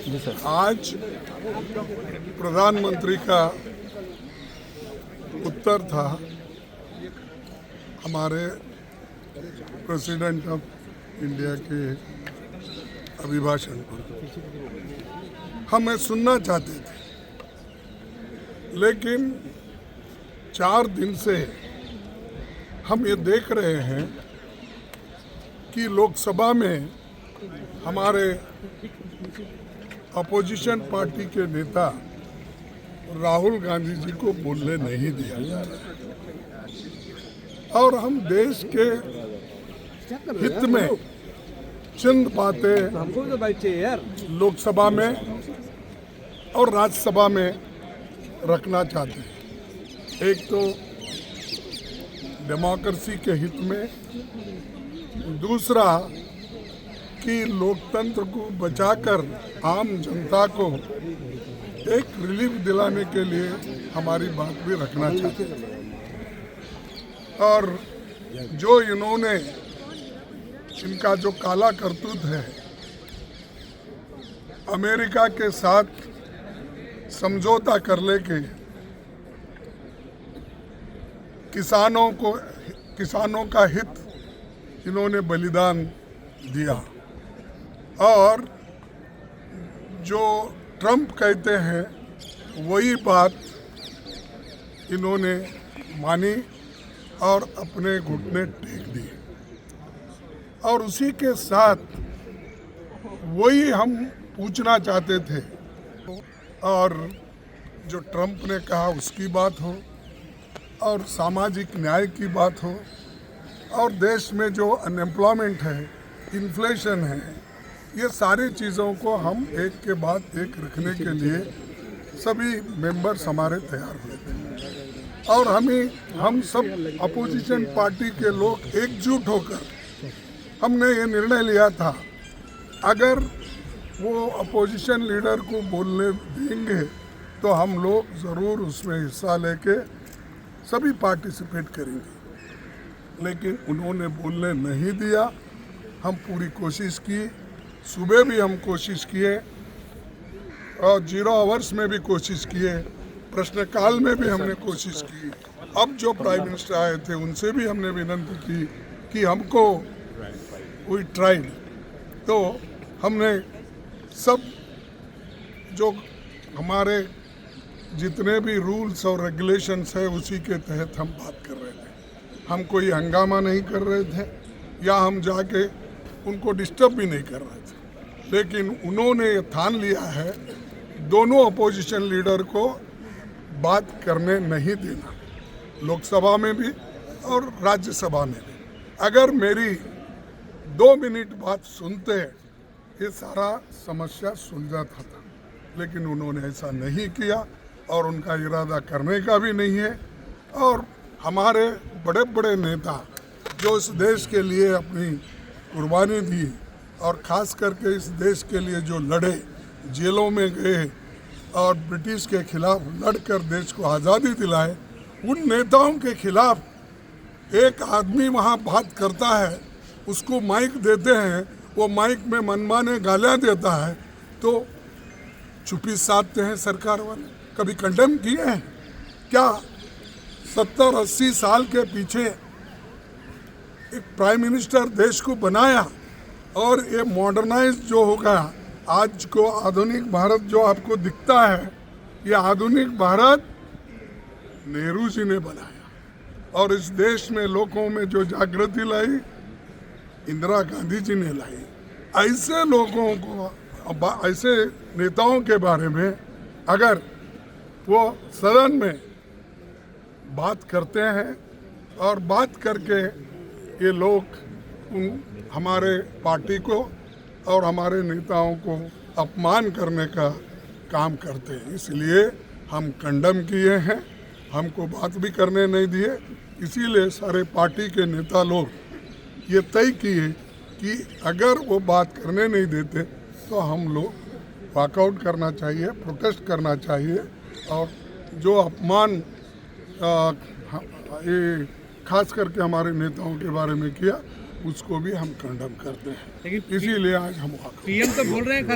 जी sir. आज प्रधानमंत्री का उत्तर था हमारे प्रेसिडेंट ऑफ इंडिया के अभिभाषण पर। हमें सुनना चाहते थे, लेकिन 4 दिन से हम ये देख रहे हैं कि लोकसभा में हमारे अपोजिशन पार्टी के नेता राहुल गांधी जी को बोलने नहीं दिया जा रहा और हम देश के हित में चंद बातें लोकसभा में और राज्यसभा में रखना चाहते हैं। एक तो डेमोक्रेसी के हित में, दूसरा कि लोकतंत्र को बचाकर आम जनता को एक रिलीफ दिलाने के लिए हमारी बात भी रखना चाहते हैं। और जो इन्होंने इनका जो काला करतूत है, अमेरिका के साथ समझौता कर लेके किसानों का हित इन्होंने बलिदान दिया और जो ट्रंप कहते हैं वही बात इन्होंने मानी और अपने घुटने टेक दिए। और उसी के साथ वही हम पूछना चाहते थे, और जो ट्रंप ने कहा उसकी बात हो, और सामाजिक न्याय की बात हो, और देश में जो अनएम्प्लॉयमेंट है, इन्फ्लेशन है, ये सारी चीज़ों को हम एक के बाद एक रखने के लिए सभी मेंबर्स हमारे तैयार हुए थे। और हम सब अपोजिशन पार्टी के लोग एकजुट होकर हमने ये निर्णय लिया था, अगर वो अपोजिशन लीडर को बोलने देंगे तो हम लोग ज़रूर उसमें हिस्सा लेके सभी पार्टिसिपेट करेंगे। लेकिन उन्होंने बोलने नहीं दिया। हम पूरी कोशिश की, सुबह भी हम कोशिश किए और 0 आवर्स में भी कोशिश किए, प्रश्नकाल में भी हमने कोशिश की। अब जो प्राइम मिनिस्टर आए थे उनसे भी हमने विनती की कि हमको वी ट्राइड, तो हमने सब जो हमारे जितने भी रूल्स और रेगुलेशंस है उसी के तहत हम बात कर रहे थे। हम कोई हंगामा नहीं कर रहे थे या हम जाके उनको डिस्टर्ब भी नहीं कर रहे थे। लेकिन उन्होंने ये ठान लिया है दोनों अपोजिशन लीडर को बात करने नहीं देना, लोकसभा में भी और राज्यसभा में भी। अगर मेरी 2 मिनट बात सुनते ये सारा समस्या सुलझाता था, लेकिन उन्होंने ऐसा नहीं किया और उनका इरादा करने का भी नहीं है। और हमारे बड़े बड़े नेता जो इस देश के लिए अपनी कुर्बानी दी और ख़ास करके इस देश के लिए जो लड़े, जेलों में गए और ब्रिटिश के खिलाफ लड़कर देश को आज़ादी दिलाए, उन नेताओं के खिलाफ एक आदमी वहाँ बात करता है, उसको माइक देते हैं, वो माइक में मनमाने गालियाँ देता है, तो चुप्पी साधते हैं सरकार वाले। कभी कंडेम किए हैं क्या? 70-80 साल के पीछे एक प्राइम मिनिस्टर देश को बनाया और ये मॉडर्नाइज जो हो गया, आज को आधुनिक भारत जो आपको दिखता है, ये आधुनिक भारत नेहरू जी ने बनाया। और इस देश में लोगों में जो जागृति लाई, इंदिरा गांधी जी ने लाई। ऐसे लोगों को, ऐसे नेताओं के बारे में अगर वो सदन में बात करते हैं और बात करके ये लोग हमारे पार्टी को और हमारे नेताओं को अपमान करने का काम करते हैं, इसलिए हम कंडम किए हैं, हमको बात भी करने नहीं दिए। इसीलिए सारे पार्टी के नेता लोग ये तय किए कि अगर वो बात करने नहीं देते तो हम लोग वॉकआउट करना चाहिए, प्रोटेस्ट करना चाहिए। और जो अपमान ये खास करके हमारे नेताओं के बारे में किया, उसको भी हम कंडम करते हैं। इसीलिए आज हम पीएम तो बोल रहे हैं